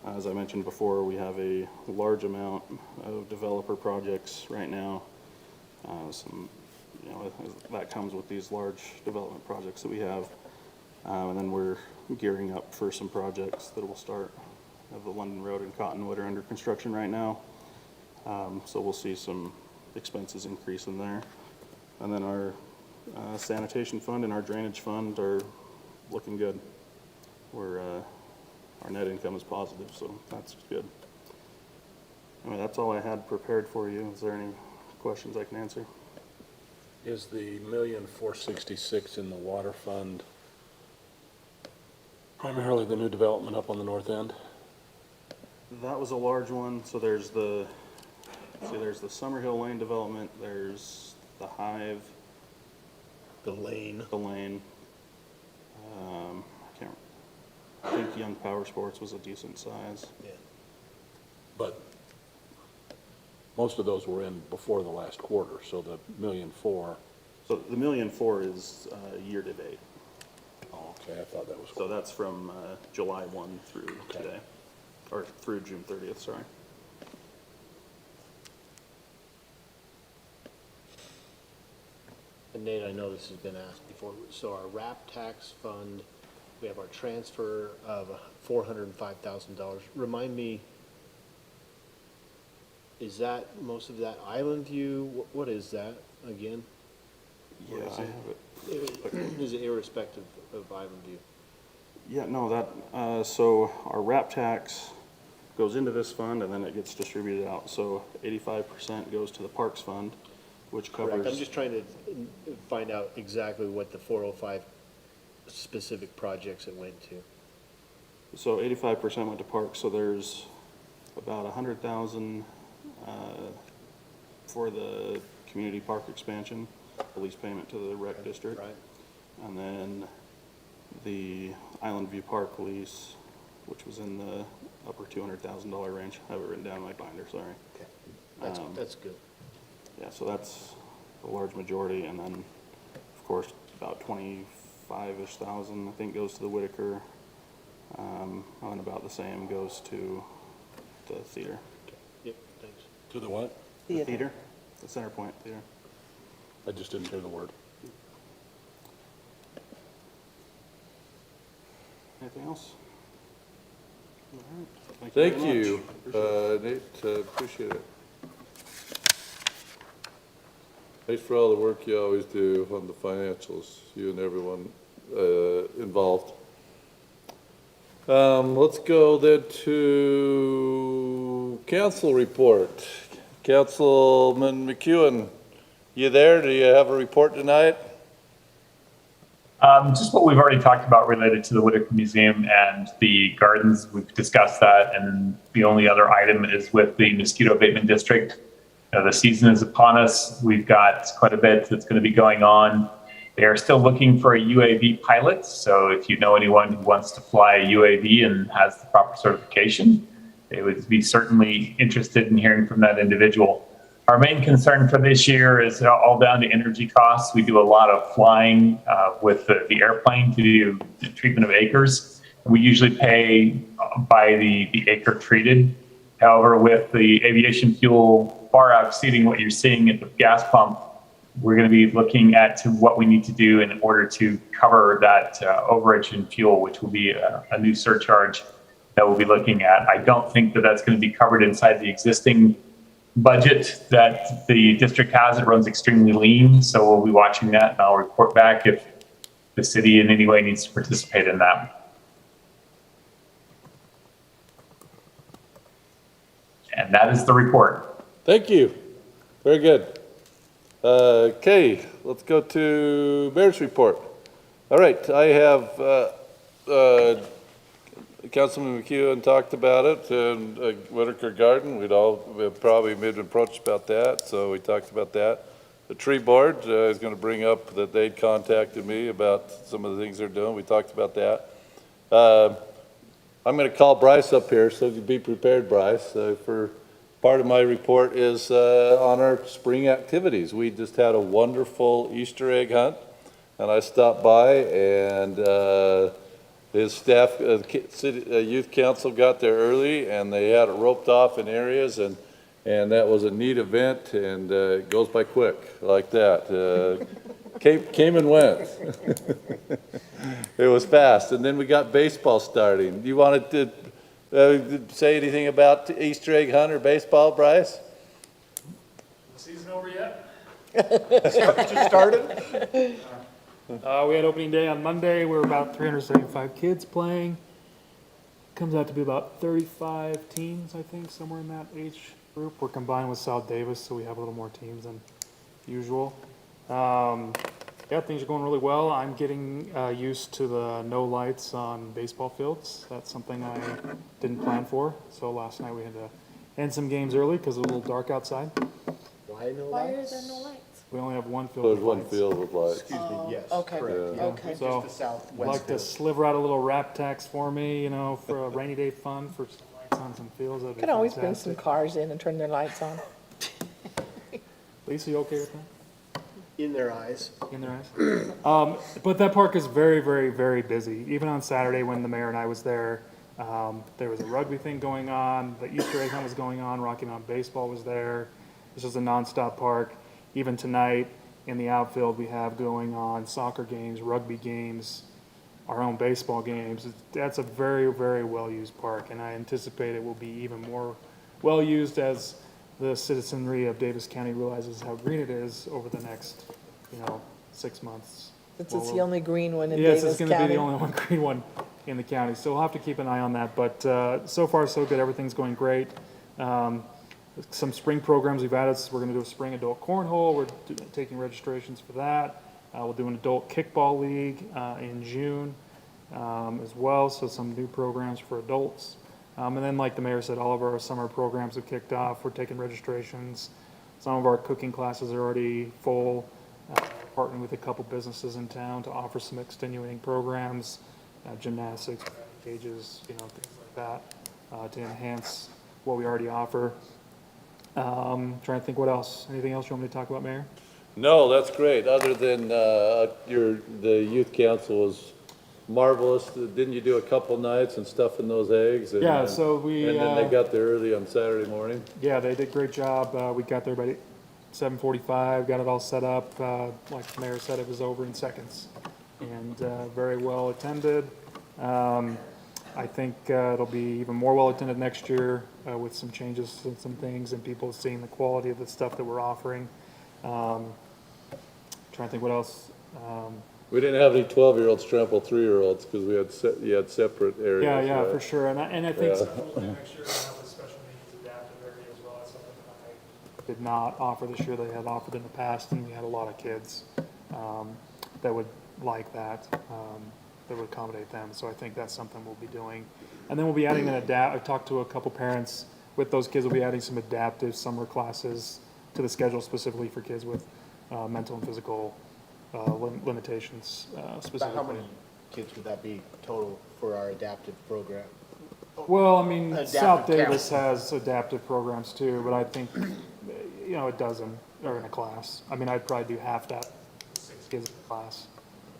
as I mentioned before, we have a large amount of developer projects right now. That comes with these large development projects that we have. And then we're gearing up for some projects that will start. The London Road and Cottonwood are under construction right now. So we'll see some expenses increase in there. And then our sanitation fund and our drainage fund are looking good. Our net income is positive, so that's good. Anyway, that's all I had prepared for you. Is there any questions I can answer? Is the $1,466,000 in the water fund primarily the new development up on the north end? That was a large one. So there's the Summerhill Lane development, there's the Hive, The lane. I think Young Power Sports was a decent size. Yeah. But most of those were in before the last quarter, so the $1,400,000. So the $1,400,000 is year to date. Oh, okay, I thought that was. So that's from July 1 through today, or through June 30th, sorry. And Nate, I know this has been asked before, so our RAP tax fund, we have our transfer of $405,000. Remind me, is that most of that Island View? What is that again? Yeah, I have it. Is it irrespective of Island View? Yeah, no, that, so our RAP tax goes into this fund and then it gets distributed out. So 85% goes to the Parks Fund, which covers. Correct. I'm just trying to find out exactly what the 405 specific projects it went to. So 85% went to Parks, so there's about 100,000 for the community park expansion, the lease payment to the rec district. Right. And then the Island View Park lease, which was in the upper $200,000 range. I have it written down in my binder, sorry. Okay. That's good. Yeah, so that's a large majority, and then, of course, about 25-ish thousand, I think, goes to the Whitaker, and about the same goes to the theater. Yep, thanks. To the what? The theater, the Center Point Theater. I just didn't hear the word. Anything else? All right. Thank very you, much. Nate, appreciate it. Thanks for all the work you always do on the financials, you and everyone involved. Let's go then to council report. Councilman McEwen, you there? Do you have a report tonight? Just what we've already talked about related to the Whitaker Museum and the gardens. We've discussed that, and the only other item is with the mosquito abatement district. The season is upon us. We've got quite a bit that's going to be going on. They are still looking for a UAV pilot, so if you know anyone who wants to fly a UAV and has the proper certification, they would be certainly interested in hearing from that individual. Our main concern for this year is all down to energy costs. We do a lot of flying with the airplane to do the treatment of acres. We usually pay by the acre treated. However, with the aviation fuel far exceeding what you're seeing at the gas pump, we're going to be looking at to what we need to do in order to cover that overage in fuel, which will be a new surcharge that we'll be looking at. I don't think that that's going to be covered inside the existing budget that the district has. It runs extremely lean, so we'll be watching that, and I'll report back if the city in any way needs to participate in that. And that is the report. Thank you. Very good. Okay, let's go to Mayor's report. All right, I have, Councilman McEwen talked about it, and Whitaker Garden, we've probably been approached about that, so we talked about that. The tree board is going to bring up that they'd contacted me about some of the things they're doing. We talked about that. I'm going to call Bryce up here, so be prepared, Bryce, for part of my report is on our spring activities. We just had a wonderful Easter egg hunt, and I stopped by, and his staff, youth council got there early, and they had it roped off in areas, and that was a neat event, and it goes by quick like that. Came and went. It was fast, and then we got baseball starting. You wanted to say anything about Easter egg hunt or baseball, Bryce? Season over yet? Just started? We had opening day on Monday. We were about 375 kids playing. Comes out to be about 35 teams, I think, somewhere in that age group. We're combined with South Davis, so we have a little more teams than usual. Yeah, things are going really well. I'm getting used to the no lights on baseball fields. That's something I didn't plan for. So last night we had to end some games early because it was a little dark outside. Why no Why lights? are there no lights? We only have one field There's with one lights. field with lights. Excuse me, yes. Okay, Correct. okay. Just So, the southwest. I'd like to field. sliver out a little rap tax for me, you know, for a rainy day fund for some lights on some fields. That'd be Can always bring some fantastic. cars in and turn their lights on. Lisa, you okay with that? In their eyes. In their eyes. But that park is very, very, very busy. Even on Saturday when the mayor and I was there was a rugby thing going on, the Easter egg hunt was going on, Rocky Mountain Baseball was there. This was a nonstop park. Even tonight in the outfield, we have going on soccer games, rugby games, our own baseball games. That's a very, very well-used park, and I anticipate it will be even more well-used as the citizenry of Davis County realizes how green it is over the next, 6 months. Since it's the only green one in Yes, Davis it's going to be County. the only one green one in the county, so we'll have to keep an eye on that. But so far, so good. Everything's going great. Some spring programs we've added. We're going to do a spring adult cornhole. We're taking registrations for that. We'll do an adult kickball league in June as well. So some new programs for adults. And then, like the mayor said, all of our summer programs have kicked off. We're taking registrations. Some of our cooking classes are already full. Partnering with a couple businesses in town to offer some extenuating programs, gymnastics, cages, things like that, to enhance what we already offer. Trying to think what else. Anything else you want me to talk about, Mayor? No, that's great. Other than the youth council was marvelous. Didn't you do a couple nights and stuffing those eggs? And, Yeah, so we, and then they got there early on Saturday morning. Yeah, they did a great job. We got there by 7:45, got it all set up. Like the mayor said, it was over in seconds, and very well attended. I think it'll be even more well attended next year with some changes and some things, and people seeing the quality of the stuff that we're offering. Trying to think what else. We didn't have any 12-year-olds trample 3-year-olds because you had separate areas. Yeah, right? for sure. And I think Yeah. next year we'll have a special needs adaptive area as well. That's something that I did not offer this year. They had offered in the past, and we had a lot of kids that would like that, that would accommodate them. So I think that's something we'll be doing. And then we'll be adding I've talked to a couple parents with those kids. We'll be adding some adaptive summer classes to the schedule specifically for kids with mental and physical limitations specifically. About how many kids would that be total for our adaptive program? Well, I mean, Adaptive South count. Davis has adaptive programs too, but I think, a dozen are in a class. I mean, I'd probably do half that, 6 kids in a class,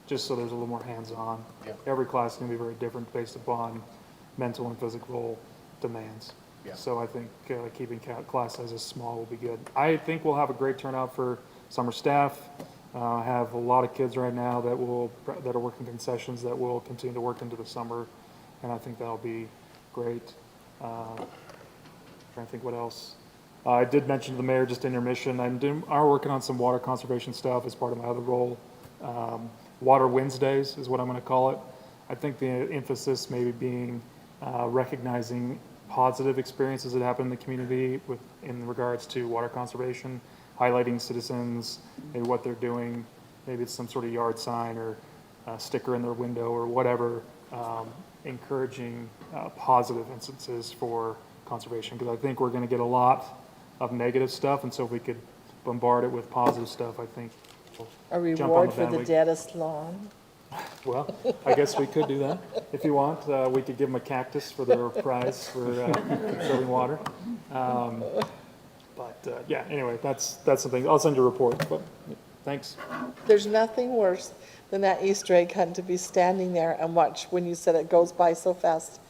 just so there's a little more hands-on. Yeah. Every class is going to be very different based upon mental and physical demands. So I think keeping class sizes small will be good. I think we'll have a great turnout for summer staff. I have a lot of kids right now that are working concessions that will continue to work into the summer, and I think that'll be great. Trying to think what else. I did mention to the mayor just intermission. I'm working on some water conservation stuff as part of my other role. Water Wednesdays is what I'm going to call it. I think the emphasis maybe being recognizing positive experiences that happen in the community in regards to water conservation, highlighting citizens, maybe what they're doing. Maybe it's some sort of yard sign or a sticker in their window or whatever, encouraging positive instances for conservation, because I think we're going to get a lot of negative stuff, and so if we could bombard it with positive stuff, I think we'll A jump on reward the for the bandwagon. deadest lawn. Well, I guess we could do that. If you want, we could give them a cactus for their prize for conserving water. Yeah, anyway, that's something. I'll send you a report, but thanks. There's nothing worse than that Easter egg hunt, to be standing there and watch, when you said it goes by so fast,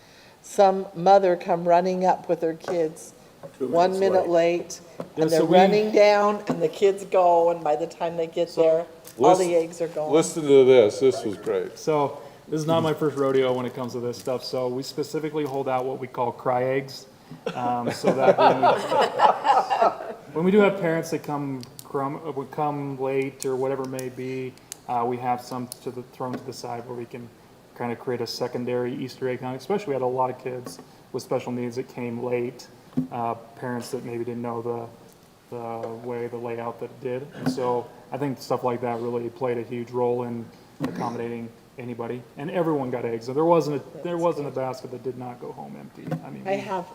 some mother come running up with her kids 1 minute late, Yeah, and so they're we- running down, and the kids go, and by the time they get there, all the eggs are gone. Listen to this. This was great. So this is not my first rodeo when it comes to this stuff. So we specifically hold out what we call cry eggs, so that when we do have parents that would come late or whatever it may be, we have some thrown to the side where we can kind of create a secondary Easter egg hunt. Especially, we had a lot of kids with special needs that came late, parents that maybe didn't know the layout that it did. And so I think stuff like that really played a huge role in accommodating anybody, and everyone got eggs. And there wasn't a basket that did not go home empty. I mean, I have,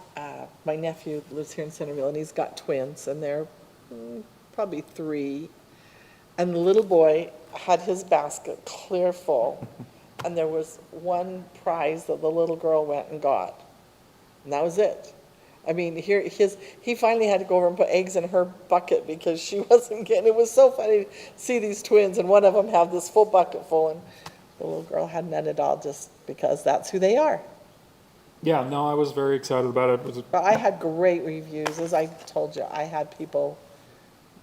my nephew lives here in Centerville, and he's got twins, and they're probably 3. And the little boy had his basket clear full, and there was one prize that the little girl went and got, and that was it. I mean, he finally had to go over and put eggs in her bucket because she wasn't getting, it was so funny to see these twins, and one of them have this full bucket full, and the little girl had none at all, just because that's who they are. yeah, no, I was very excited about it. It was But I had great reviews, as I told you, I had people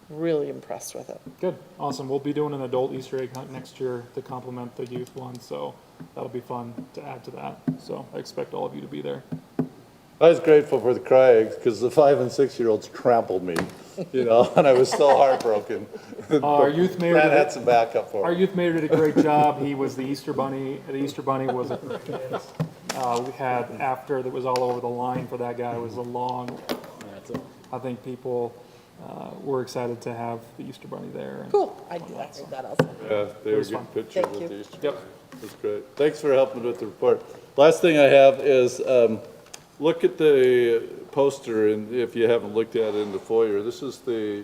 really impressed with it. good, awesome. We'll be doing an adult Easter egg hunt next year to complement the youth one, so that'll be fun to add to that. So I expect all of you to be there. I was grateful for the cry eggs because the 5- and 6-year-olds trampled me, and I was so heartropken. Our youth mayor Matt did had some backup for Our me. youth mayor did a great job. He was the Easter bunny. The Easter bunny was a group of kids. We had after that was all over the line for that guy. It was a long. I think people were excited to have the Easter bunny there. And Cool, I heard that also. Yeah, they were was good fun. pictures Thank with you. the Easter. Yep. That's great. Thanks for helping with the report. Last thing I have is, look at the poster, and if you haven't looked at it in the foyer, this is the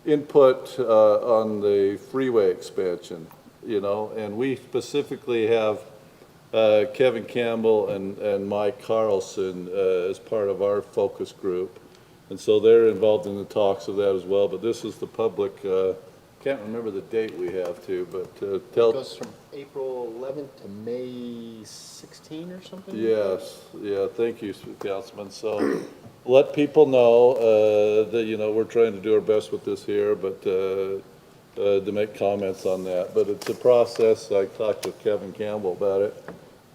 input on the freeway expansion, and we specifically have Kevin Campbell and Mike Carlson as part of our focus group. And so they're involved in the talks of that as well, but this is the public, can't remember the date we have to, but tell. It goes from April 11th to May 16 or something? Yes, yeah, thank you, Councilman. So let people know that, we're trying to do our best with this here, but to make comments on that. But it's a process. I talked with Kevin Campbell about it.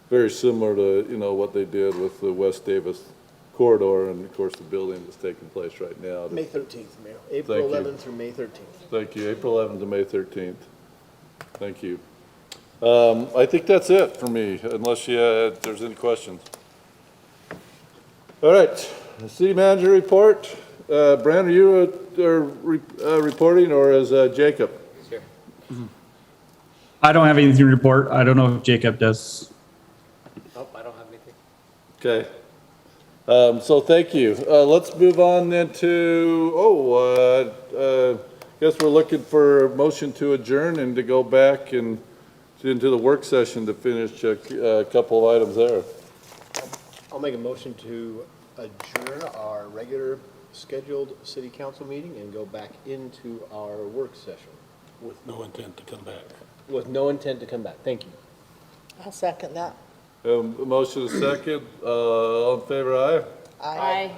Very similar to, what they did with the West Davis corridor, and of course, the building that's taking place right now. May 13th, Mayor. April Thank you. 11th through May 13th. Thank you. April 11th to May 13th. Thank you. I think that's it for me, unless there's any questions. All right, city manager report. Brand, are you reporting, or is Jacob? I don't have anything to report. I don't know if Jacob does. Nope, I don't have anything. Okay. So thank you. Let's move on then to, guess we're looking for a motion to adjourn and to go back and into the work session to finish a couple of items there. I'll make a motion to adjourn our regular scheduled city council meeting and go back into our work session. With no intent to come back. With no intent to come back. Thank you. I'll second that. A motion is second. All in favor, aye? Aye.